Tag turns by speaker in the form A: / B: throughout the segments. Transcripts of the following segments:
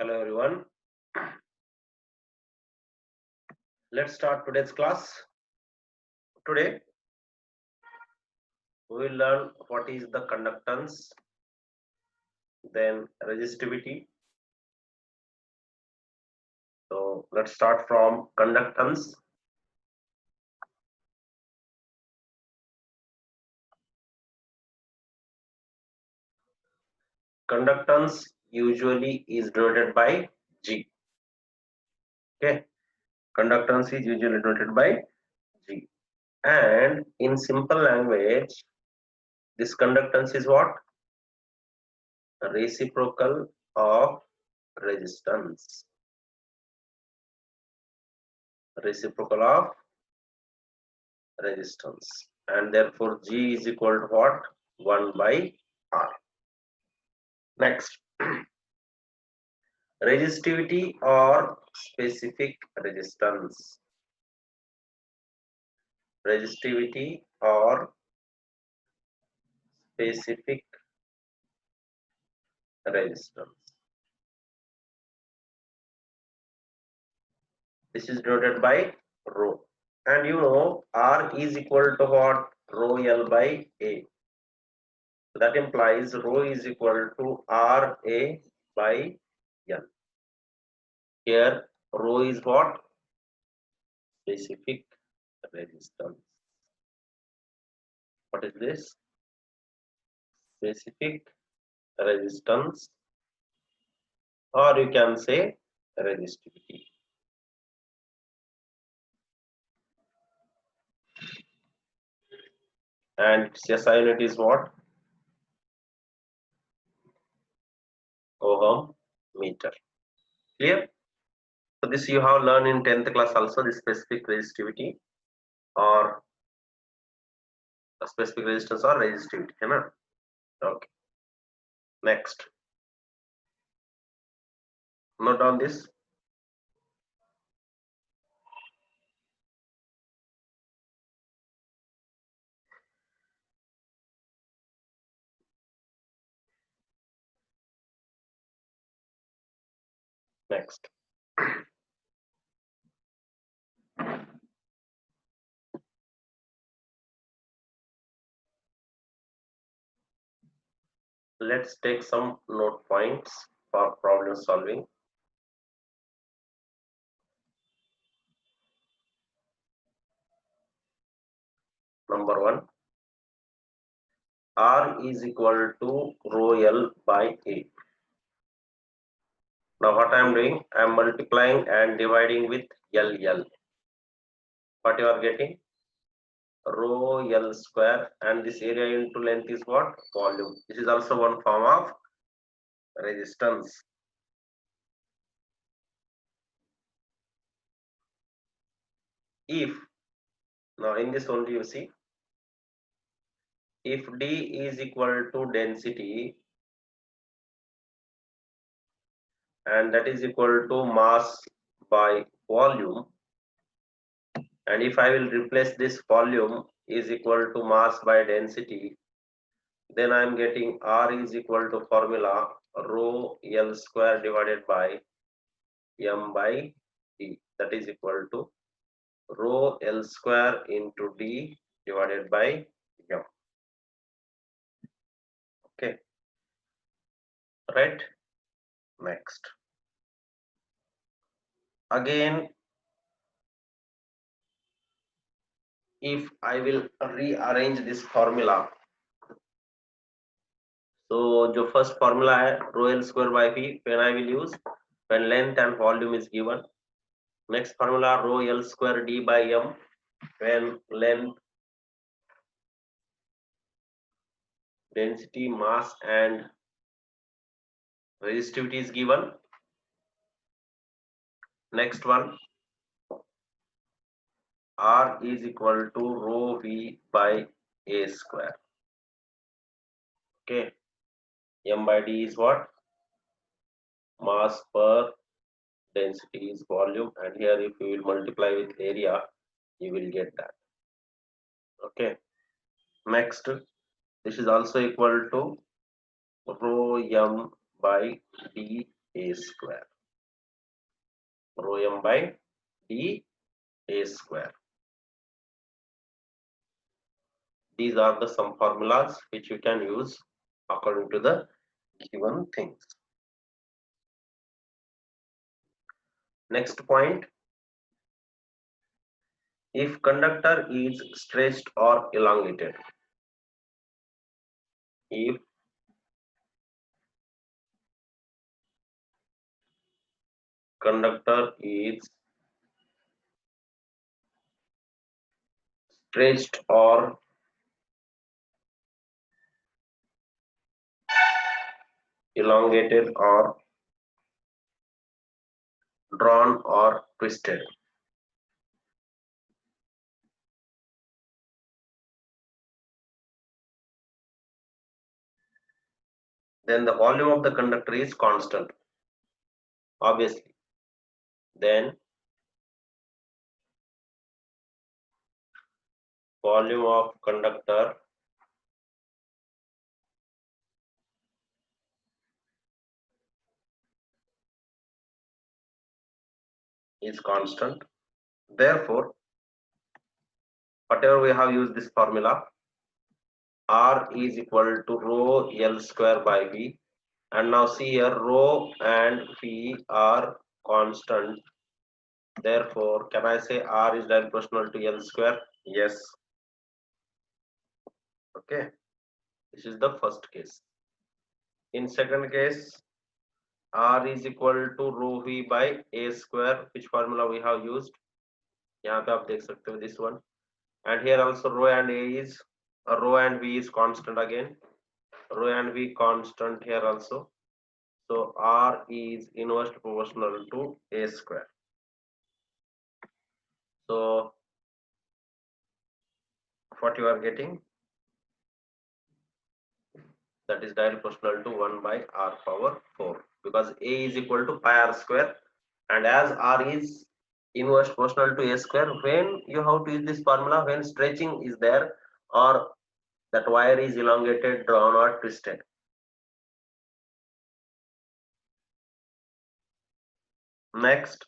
A: Hello everyone. Let's start today's class. Today we will learn what is the conductance, then resistivity. So let's start from conductance. Conductance usually is denoted by G. Okay, conductance is usually denoted by G. And in simple language, this conductance is what? Reciprocal of resistance. Reciprocal of resistance, and therefore G is equal to what? 1 by R. Next, resistivity or specific resistance. Resistivity or specific resistance. This is denoted by rho. And you know R is equal to what? Rho L by A. So that implies rho is equal to RA by L. Here rho is what? Specific resistance. What is this? Specific resistance, or you can say resistivity. And its SI unit is what? Ohm meter. Clear? So this you have learned in 10th class also, the specific resistivity or specific resistance or resistivity. Okay. Next. Note down this. Next. Let's take some note points for problem solving. Number 1, R is equal to rho L by A. Now what I am doing, I am multiplying and dividing with LL. What you are getting? Rho L square, and this area into length is what? Volume. This is also one form of resistance. If, now in this only you see, if D is equal to density and that is equal to mass by volume, and if I will replace this volume is equal to mass by density, then I am getting R is equal to formula rho L square divided by M by D, that is equal to rho L square into D divided by M. Okay, right? Next, again, if I will rearrange this formula, so the first formula है rho L square by V, when I will use when length and volume is given. Next formula rho L square D by M when length, density, mass and resistivity is given. Next one, R is equal to rho V by A square. Okay, M by D is what? Mass per density is volume, and here if you will multiply with area, you will get that. Okay, next, this is also equal to rho M by D A square. Rho m by d A square. These are the some formulas which you can use according to the given things. Next point, if conductor is stretched or elongated, if conductor is stretched or elongated or drawn or twisted, then the volume of the conductor is constant, obviously. Then volume of conductor is constant. Therefore, whatever we have used this formula, R is equal to rho L square by V. And now see here, rho and V are constant. Therefore, can I say R is directly proportional to L square? Yes. Okay. This is the first case. In second case, R is equal to rho V by A square. Which formula we have used? यहाँ पे आप देख सकते हो this one. And here also rho and A is rho and V is constant again. Rho and V constant here also. So R is inversely proportional to A square. So what you are getting, that is directly proportional to 1 by R power 4, because A is equal to pi R square, and as R is inverse proportional to A square, when you have to use this formula, when stretching is there or that wire is elongated, drawn or twisted. Next,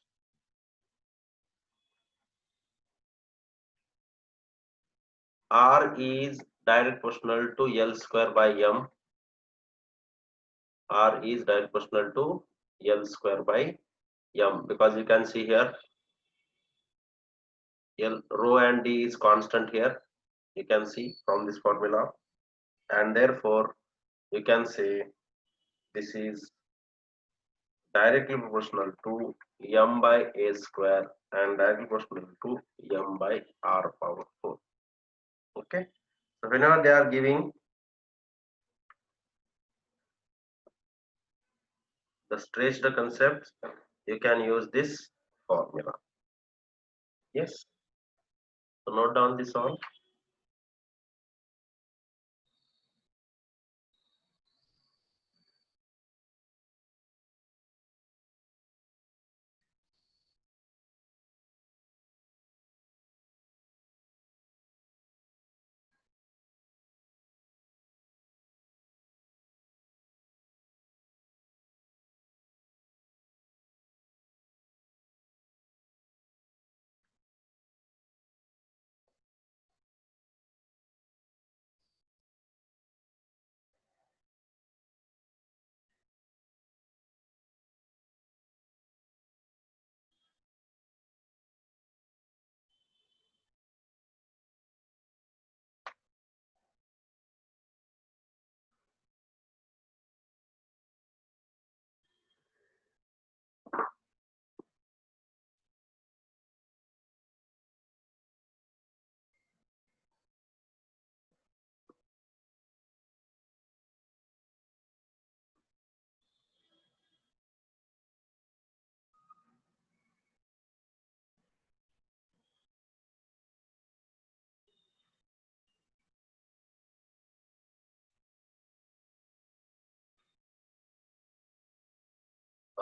A: R is direct proportional to L square by M. R is direct proportional to L square by M, because you can see here L rho and D is constant here. You can see from this formula, and therefore you can say this is directly proportional to M by A square and directly proportional to M by R power 4. Okay. So whenever they are giving the stretched concepts, you can use this formula. Yes. So note down this all.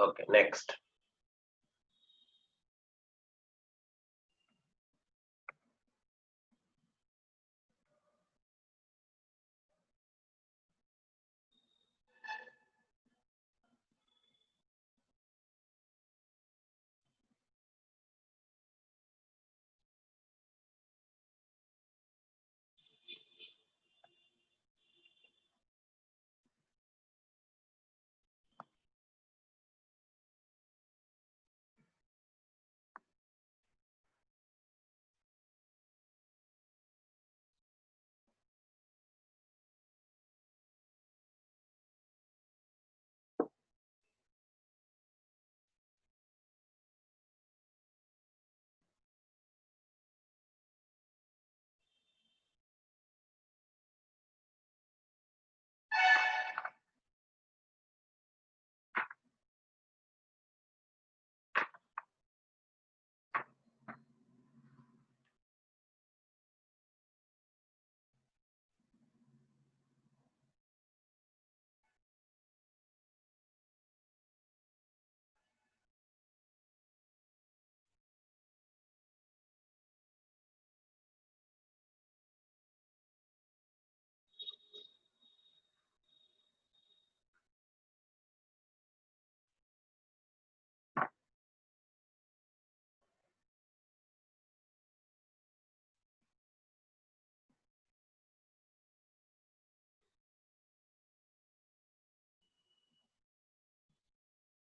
A: Okay, next.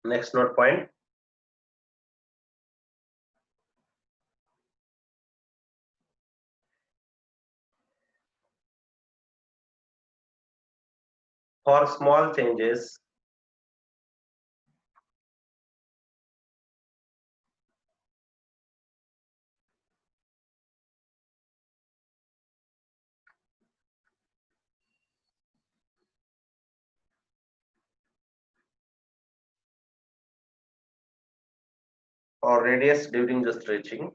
A: Next note point. For small changes, or radius during the stretching,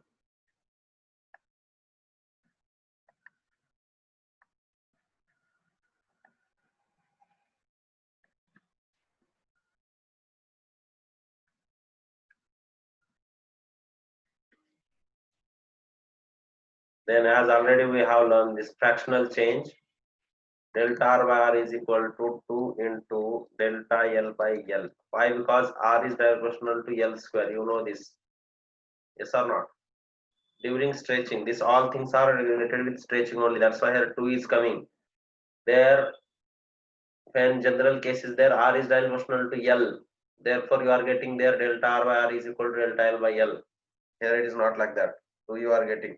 A: then as already we have learned this fractional change, delta R by R is equal to 2 into delta L by L. Why? Because R is proportional to L square. You know this. Yes or not? During stretching, this all things are related with stretching only. That's why here 2 is coming. There, when general case is there, R is proportional to L. Therefore, you are getting there delta R by R is equal to delta L by L. Here it is not like that. 2 you are getting.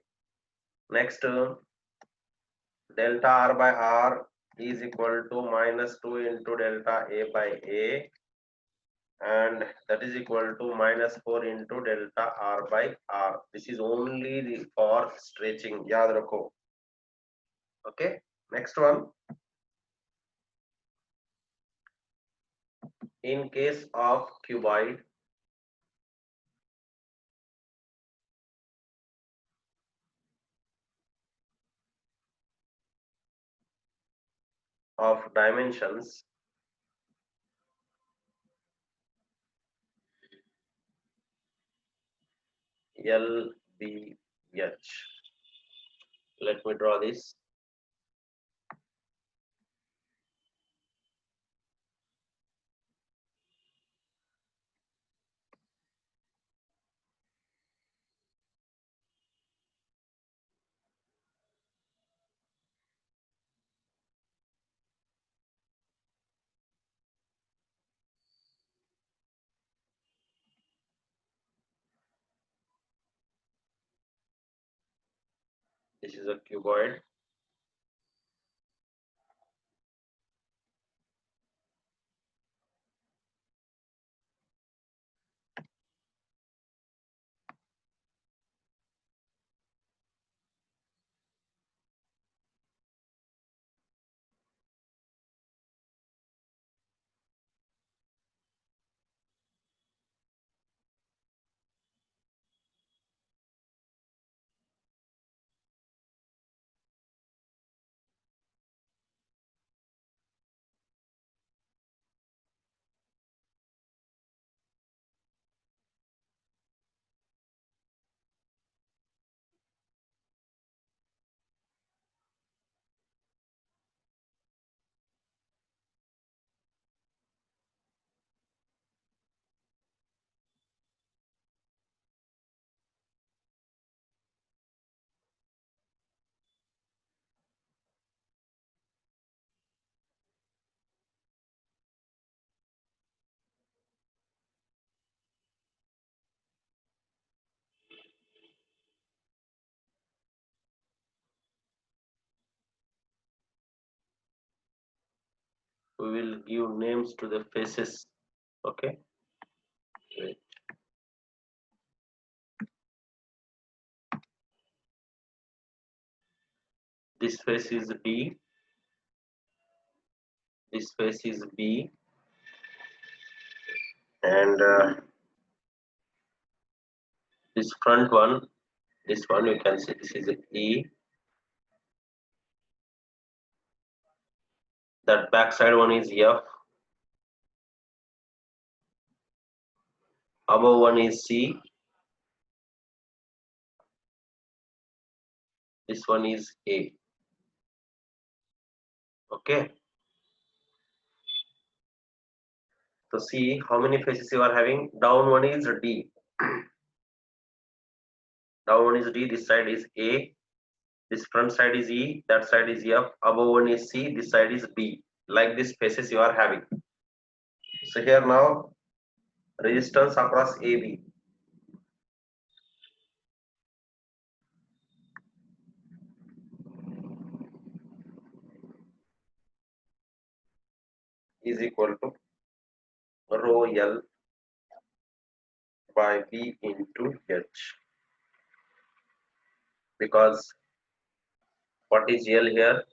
A: Next, delta R by R is equal to minus 2 into delta A by A, and that is equal to minus 4 into delta R by R. This is only for stretching. Yaad rakho. Okay. Next one. In case of cuboid, of dimensions L, B, H. Let me draw this. This is a cuboid. We will give names to the faces. Okay. Wait. This face is D. This face is B. And this front one, this one you can see this is E. That back side one is F. Above one is C. This one is A. Okay. So see how many faces you are having. Down one is D. Down one is D. This side is A. This front side is E. That side is F. Above one is C. This side is B. Like this faces you are having. So here now resistance across AB is equal to rho L by B into H, because what is L here?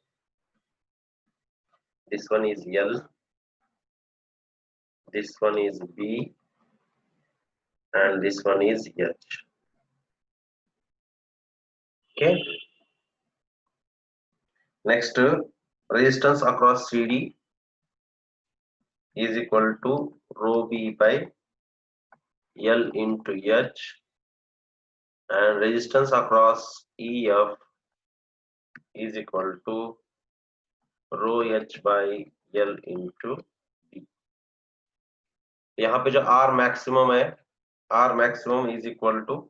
A: This one is L, this one is B, and this one is H. Okay. Next, resistance across CD is equal to rho B by L into H, and resistance across EF is equal to rho H by L into B. यहाँ पे जो R maximum है, R maximum is equal to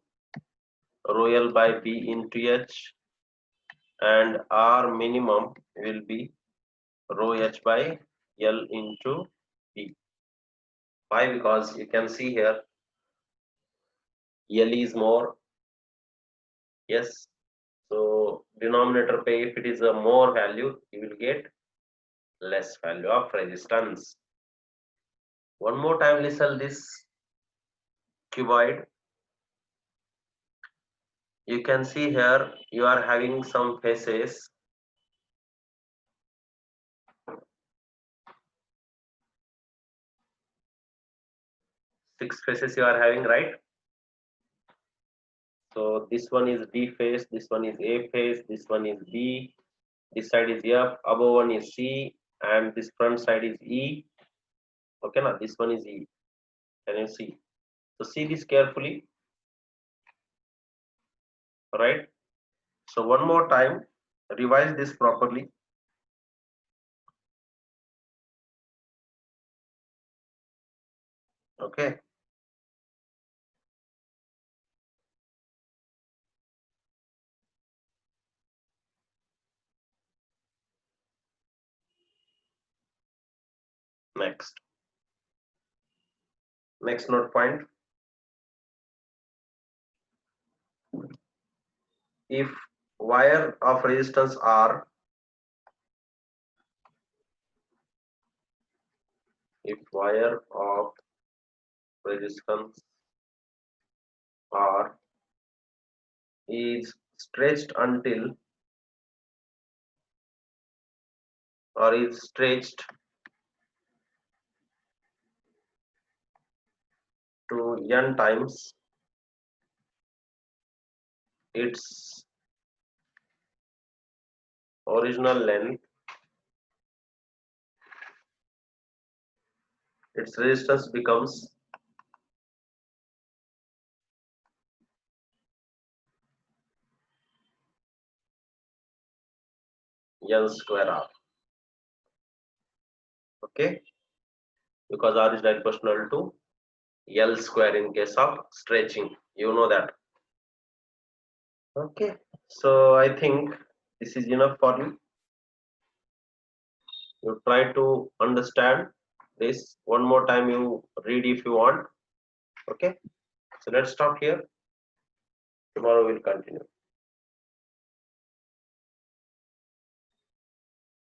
A: rho L by B into H, and R minimum will be rho H by L into B. Why? Because you can see here L is more, yes, so denominator pay, if it is a more value, you will get less value of resistance. One more time listen this cuboid. You can see here you are having some faces. Six faces you are having, right? So this one is D face, this one is A face, this one is B, this side is F, above one is C, and this front side is E. Okay, now this one is E. Can you see? So see this carefully, right? So one more time, revise this properly. Okay. Next note point. If wire of resistance R, if wire of resistance R is stretched until, or is stretched to n times its original length, its resistance becomes n square R. Okay, because R is direct proportional to L square in case of stretching. You know that. Okay, so I think this is enough for you. You try to understand this. One more time you read if you want. Okay, so let's stop here. Tomorrow we'll continue.